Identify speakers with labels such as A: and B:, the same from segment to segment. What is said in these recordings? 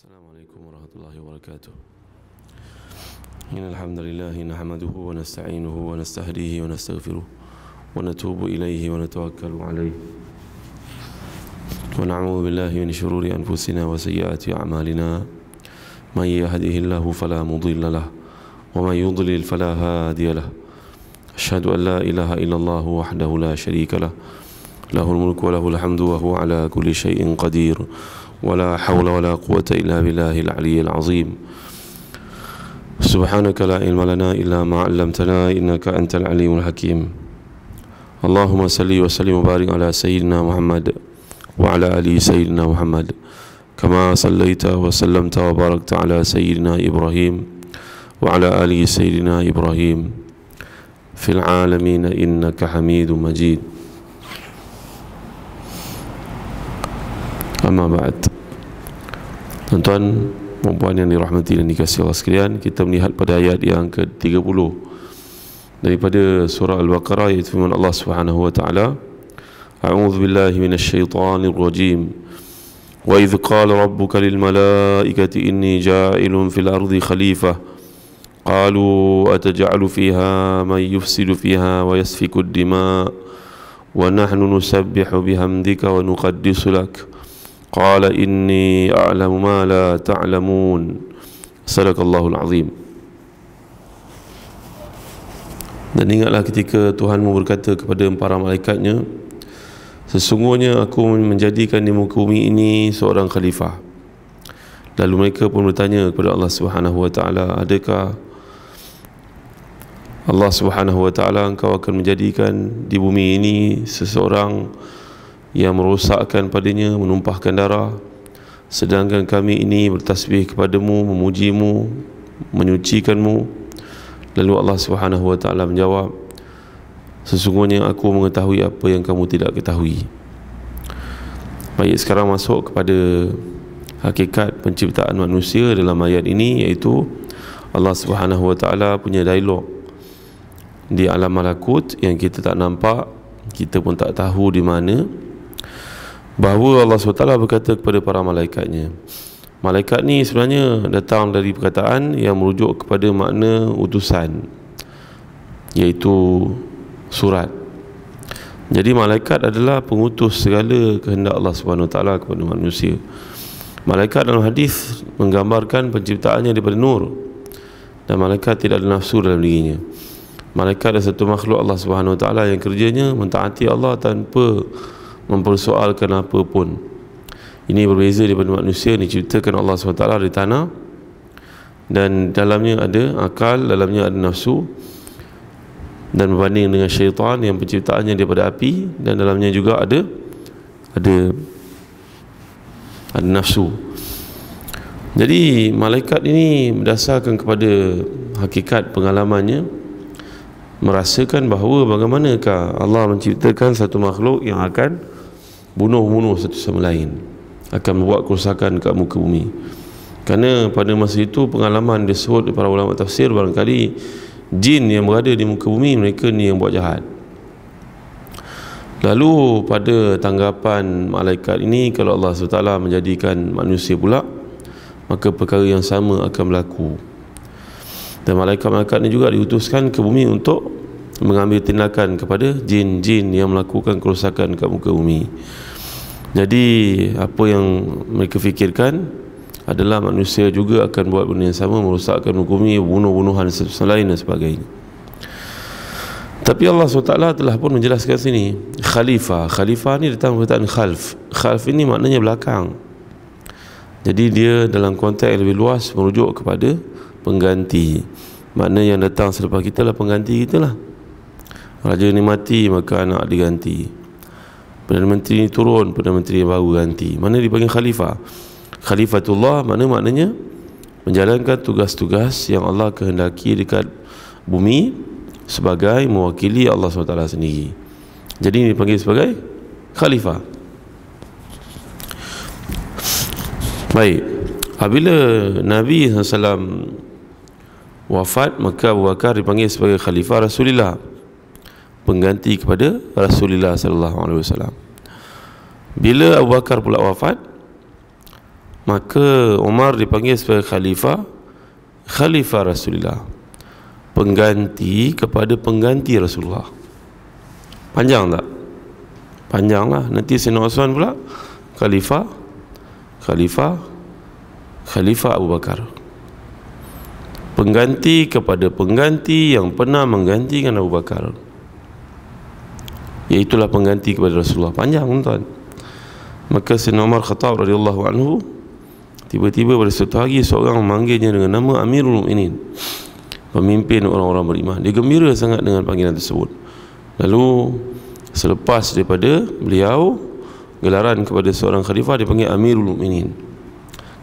A: السلام عليكم ورحمة الله وبركاته. إن الحمد لله نحمده ونستعينه ونستهديه ونستغفره ونتوب إليه ونتوكل عليه ونعوذ بالله من شرور أنفسنا وسيئات أعمالنا. من يهده الله فلا مضل له ومن يضلل فلا هادي له. أشهد أن لا إله إلا الله وحده لا شريك له له الملك وله الحمد وهو على كل شيء قدير ولا حول ولا قوة إلا بالله العلي العظيم. سبحانك لا علم لنا إلا ما علمتنا إنك أنت العليم الحكيم. اللهم صل وسلم وبارك على سيدنا محمد وعلى آل سيدنا محمد كما صليت وسلمت وباركت على سيدنا إبراهيم وعلى آل سيدنا إبراهيم في العالمين إنك حميد مجيد. Amma ba'd. Tuan-tuan, perempuan yang dirahmati dan dikasihi Allah sekalian, kita melihat pada ayat yang ke-30 daripada surah Al-Baqarah, iaitu firman Allah Subhanahu wa taala, A'udzu billahi minasy syaithanir rajim. Wa idz qala rabbuka lil malaikati inni ja'ilun fil ardi khalifah qalu ataj'alu fiha man yufsidu fiha wa yasfiku ad-dima wa nahnu nusabbihu bihamdika wa nuqaddisu lak Qala inni a'lamu ma la ta'lamun. Sadaqallahul azim. Dan ingatlah ketika Tuhanmu berkata kepada para malaikatnya, sesungguhnya aku menjadikan di muka bumi ini seorang khalifah. Lalu mereka pun bertanya kepada Allah Subhanahu wa taala, adakah Allah Subhanahu wa taala engkau akan menjadikan di bumi ini seseorang yang merosakkan padanya, menumpahkan darah, sedangkan kami ini bertasbih kepadamu, memujimu, menyucikanmu. Lalu Allah Subhanahu wa taala menjawab, sesungguhnya aku mengetahui apa yang kamu tidak ketahui. Baik, sekarang masuk kepada hakikat penciptaan manusia dalam ayat ini, iaitu Allah Subhanahu wa taala punya dialog di alam malakut yang kita tak nampak, kita pun tak tahu di mana. Bahawa Allah SWT berkata kepada para malaikatnya, malaikat ni sebenarnya datang dari perkataan yang merujuk kepada makna utusan, iaitu surat. Jadi malaikat adalah pengutus segala kehendak Allah SWT kepada manusia. Malaikat dalam hadis menggambarkan penciptaannya daripada nur, dan malaikat tidak ada nafsu dalam dirinya. Malaikat adalah satu makhluk Allah SWT yang kerjanya mentaati Allah tanpa mempersoalkan apa pun. Ini berbeza daripada manusia yang diciptakan Allah SWT dari tanah, dan dalamnya ada akal, dalamnya ada nafsu, dan berbanding dengan syaitan yang penciptaannya daripada api, dan dalamnya juga ada nafsu. Jadi malaikat ini berdasarkan kepada hakikat pengalamannya, merasakan bahawa bagaimanakah Allah menciptakan satu makhluk yang akan bunuh satu sama lain, akan membuat kerosakan kat muka bumi. Kerana pada masa itu pengalaman disebut para ulama tafsir, barangkali jin yang berada di muka bumi, mereka ni yang buat jahat. Lalu pada tanggapan malaikat ini, kalau Allah SWT menjadikan manusia pula, maka perkara yang sama akan berlaku. Dan malaikat-malaikat ini juga diutuskan ke bumi untuk mengambil tindakan kepada jin-jin yang melakukan kerosakan kat muka bumi. Jadi apa yang mereka fikirkan adalah manusia juga akan buat benda yang sama, merosakkan muka bumi, bunuh-bunuhan satu sama lain dan sebagainya. Tapi Allah SWT telah pun menjelaskan sini, khalifah. Khalifah ni datang perkataan khalf. Khalf ini maknanya belakang. Jadi dia dalam konteks yang lebih luas merujuk kepada pengganti. Makna yang datang selepas kita lah pengganti kita lah. Raja ni mati, maka anak diganti. Perdana Menteri ni turun, Perdana Menteri yang baru ganti. Mana dipanggil khalifah? Khalifatullah maknanya menjalankan tugas-tugas yang Allah kehendaki dekat bumi sebagai mewakili Allah SWT sendiri. Jadi ini dipanggil sebagai khalifah. Baik, apabila Nabi SAW wafat, maka Abu Bakar dipanggil sebagai khalifah Rasulullah, pengganti kepada Rasulullah SAW. Bila Abu Bakar pula wafat, Maka Umar dipanggil sebagai Khalifah Rasulullah, pengganti kepada pengganti Rasulullah. Panjang tak? Panjanglah. Nanti Sayyidina Osman pula Khalifah Abu Bakar, pengganti kepada pengganti yang pernah menggantikan Abu Bakar, iaitulah pengganti kepada Rasulullah. Panjang, tuan. Maka Sayyidina Umar Khattab radhiyallahu anhu, tiba-tiba pada suatu hari seorang memanggilnya dengan nama Amirul Mukminin, pemimpin orang-orang beriman. Dia gembira sangat dengan panggilan tersebut. Lalu selepas daripada beliau gelaran kepada seorang khalifah, dipanggil Amirul Mukminin.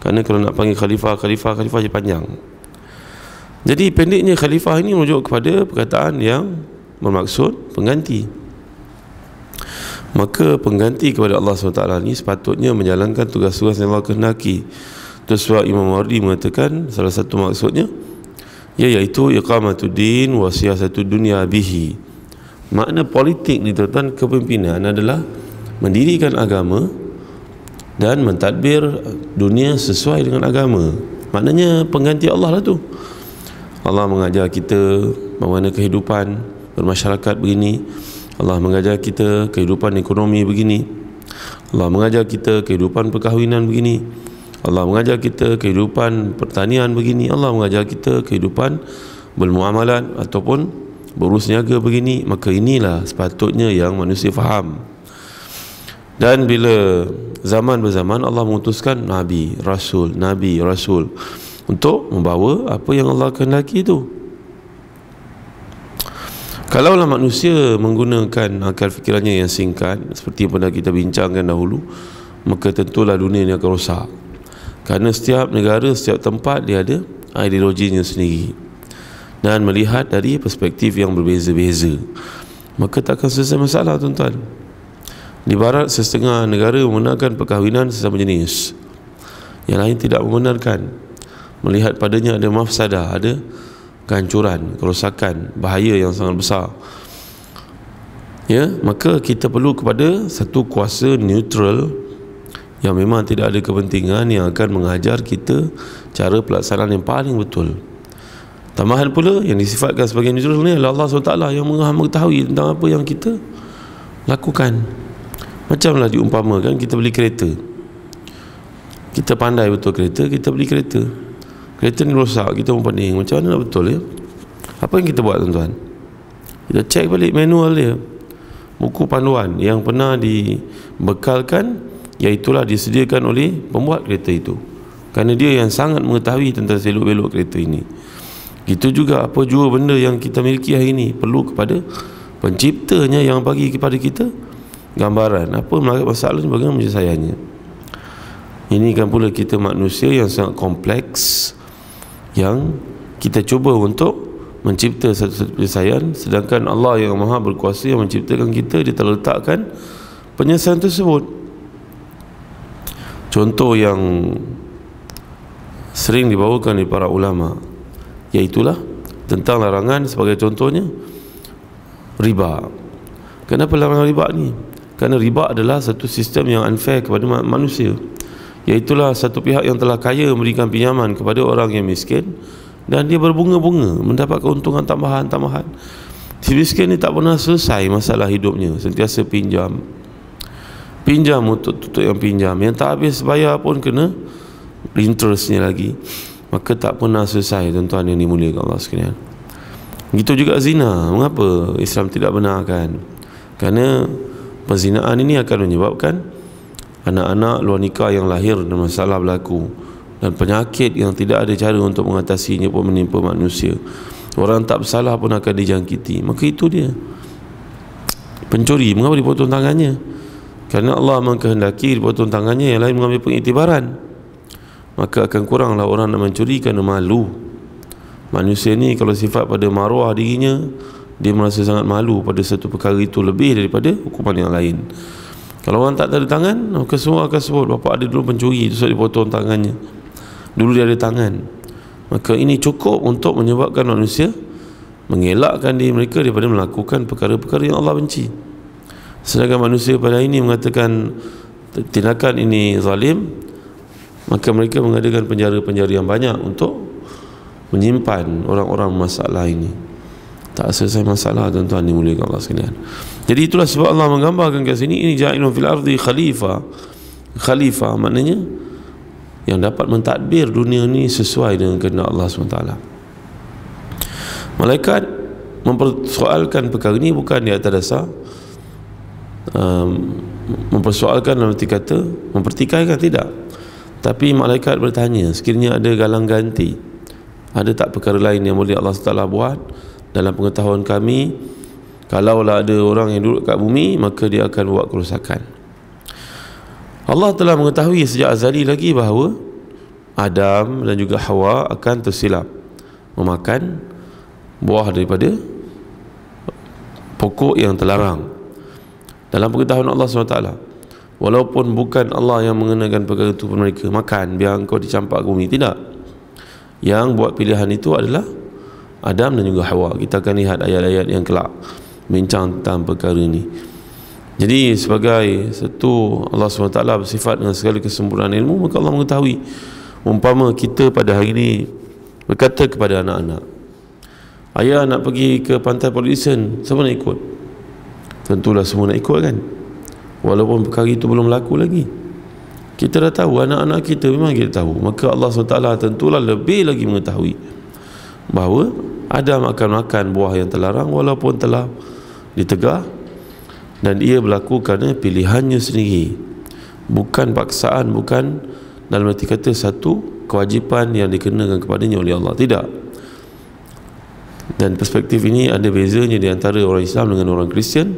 A: Kerana kalau nak panggil khalifah je panjang. Jadi pendeknya khalifah ini merujuk kepada perkataan yang bermaksud pengganti. Maka pengganti kepada Allah SWT ini sepatutnya menjalankan tugas-tugas yang Allah kehendaki. Terus Imam Mawardi mengatakan salah satu maksudnya iaitu iqamatuddin wa siyasatud dunya bihi. Makna politik ni, tuan-tuan, kepimpinan adalah mendirikan agama dan mentadbir dunia sesuai dengan agama. Maknanya pengganti Allah lah tu. Allah mengajar kita bagaimana kehidupan bermasyarakat begini, Allah mengajar kita kehidupan ekonomi begini, Allah mengajar kita kehidupan perkahwinan begini, Allah mengajar kita kehidupan pertanian begini, Allah mengajar kita kehidupan bermuamalat ataupun berurus niaga begini. Maka inilah sepatutnya yang manusia faham. Dan bila zaman berzaman Allah mengutuskan Nabi Rasul untuk membawa apa yang Allah kehendaki itu. Kalaulah manusia menggunakan akal fikirannya yang singkat, seperti yang pernah kita bincangkan dahulu, maka tentulah dunia ini akan rosak. Kerana setiap negara, setiap tempat dia ada ideologinya sendiri, dan melihat dari perspektif yang berbeza-beza, maka tak akan selesai masalah, tuan-tuan. Di barat setengah negara membenarkan perkahwinan sesama jenis, yang lain tidak membenarkan. Melihat padanya ada mafsadah, ada kehancuran, kerosakan, bahaya yang sangat besar. Ya, maka kita perlu kepada satu kuasa neutral yang memang tidak ada kepentingan, yang akan mengajar kita cara pelaksanaan yang paling betul. Tambahan pula, yang disifatkan sebagai neutral ni adalah Allah SWT yang mengetahui tentang apa yang kita lakukan. Macamlah diumpamakan kita beli kereta, kita pandai betul kereta, kita beli kereta ni rosak, kita pun pening, macam mana nak betul ya? Apa yang kita buat, tuan-tuan? Kita cek balik manual dia, buku panduan yang pernah dibekalkan, iaitulah disediakan oleh pembuat kereta itu, kerana dia yang sangat mengetahui tentang selok-belok kereta ini. Itu juga apa jua benda yang kita miliki hari ini perlu kepada penciptanya yang bagi kepada kita gambaran apa masalah ni, bagaimana menyelesaikannya. Ini kan pula kita manusia yang sangat kompleks, yang kita cuba untuk mencipta satu penyelesaian, sedangkan Allah yang maha berkuasa yang menciptakan kita, dia telah letakkan penyelesaian tersebut. Contoh yang sering dibawakan oleh para ulama, iaitulah tentang larangan, sebagai contohnya riba. Kenapa larangan riba ni? Kerana riba adalah satu sistem yang unfair kepada manusia. Iaitulah satu pihak yang telah kaya memberikan pinjaman kepada orang yang miskin, dan dia berbunga-bunga mendapat keuntungan tambahan-tambahan. Si miskin ni tak pernah selesai masalah hidupnya, sentiasa pinjam untuk tutup yang pinjam, yang tak habis bayar pun kena interestnya lagi. Maka tak pernah selesai, tuan-tuan yang dimuliakan Allah sekalian. Begitu juga zina. Mengapa Islam tidak benarkan? Kerana perzinaan ini akan menyebabkan anak-anak luar nikah yang lahir dan masalah berlaku, dan penyakit yang tidak ada cara untuk mengatasinya pun menimpa manusia. Orang tak bersalah pun akan dijangkiti. Maka itu dia. Pencuri, mengapa dipotong tangannya? Kerana Allah mengkehendaki dipotong tangannya, yang lain mengambil pengiktibaran. Maka akan kuranglah orang nak mencuri kerana malu. Manusia ni kalau sifat pada maruah dirinya, dia merasa sangat malu pada satu perkara itu lebih daripada hukuman yang lain. Kalau orang tak ada tangan, maka semua akan sebut bapa ada dulu pencuri, itu sebab dipotong tangannya. Dulu dia ada tangan. Maka ini cukup untuk menyebabkan manusia mengelakkan diri mereka daripada melakukan perkara-perkara yang Allah benci. Sedangkan manusia pada ini mengatakan tindakan ini zalim, maka mereka mengadakan penjara-penjara yang banyak untuk menyimpan orang-orang masalah ini. Tak selesai masalah, tuan-tuan dimuliakan Allah sekalian. Jadi itulah sebab Allah menggambarkan kat sini, ini ja'ilun fil ardi khalifah. Khalifah maknanya yang dapat mentadbir dunia ni sesuai dengan kehendak Allah SWT. Malaikat mempersoalkan perkara ni bukan di atas dasar mempersoalkan dalam arti kata mempertikaikan, tidak. Tapi malaikat bertanya, sekiranya ada galang ganti, ada tak perkara lain yang boleh Allah SWT buat dalam pengetahuan kami, kalaulah ada orang yang duduk kat bumi, maka dia akan buat kerosakan. Allah telah mengetahui sejak azali lagi bahawa Adam dan juga Hawa akan tersilap memakan buah daripada pokok yang terlarang. Dalam pengetahuan Allah SWT, walaupun bukan Allah yang mengenakan perkara itu kepada mereka, makan biar engkau dicampak ke bumi, tidak. Yang buat pilihan itu adalah Adam dan juga Hawa. Kita akan lihat ayat-ayat yang kelak bincang tentang perkara ini. Jadi sebagai satu, Allah SWT bersifat dengan segala kesempurnaan ilmu, maka Allah mengetahui. Umpama kita pada hari ini berkata kepada anak-anak, ayah nak pergi ke pantai Polisen, siapa nak ikut? Tentulah semua nak ikut kan, walaupun perkara itu belum berlaku lagi. Kita dah tahu, anak-anak kita memang kita tahu. Maka Allah SWT tentulah lebih lagi mengetahui bahawa Adam akan makan buah yang terlarang walaupun telah ditegah, dan ia berlaku kerana pilihannya sendiri, bukan paksaan, bukan dalam arti kata satu kewajipan yang dikenakan kepadanya oleh Allah, tidak. Dan perspektif ini ada bezanya di antara orang Islam dengan orang Kristian,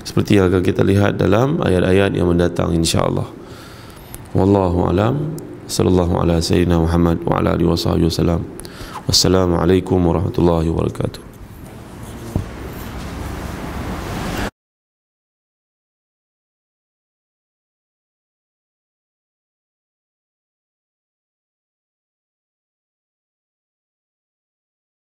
A: seperti yang akan kita lihat dalam ayat-ayat yang mendatang insya-Allah. Wallahu alam. Sallallahu ala sayyidina Muhammad wa ala alihi wasallam. Wassalamualaikum warahmatullahi wabarakatuh.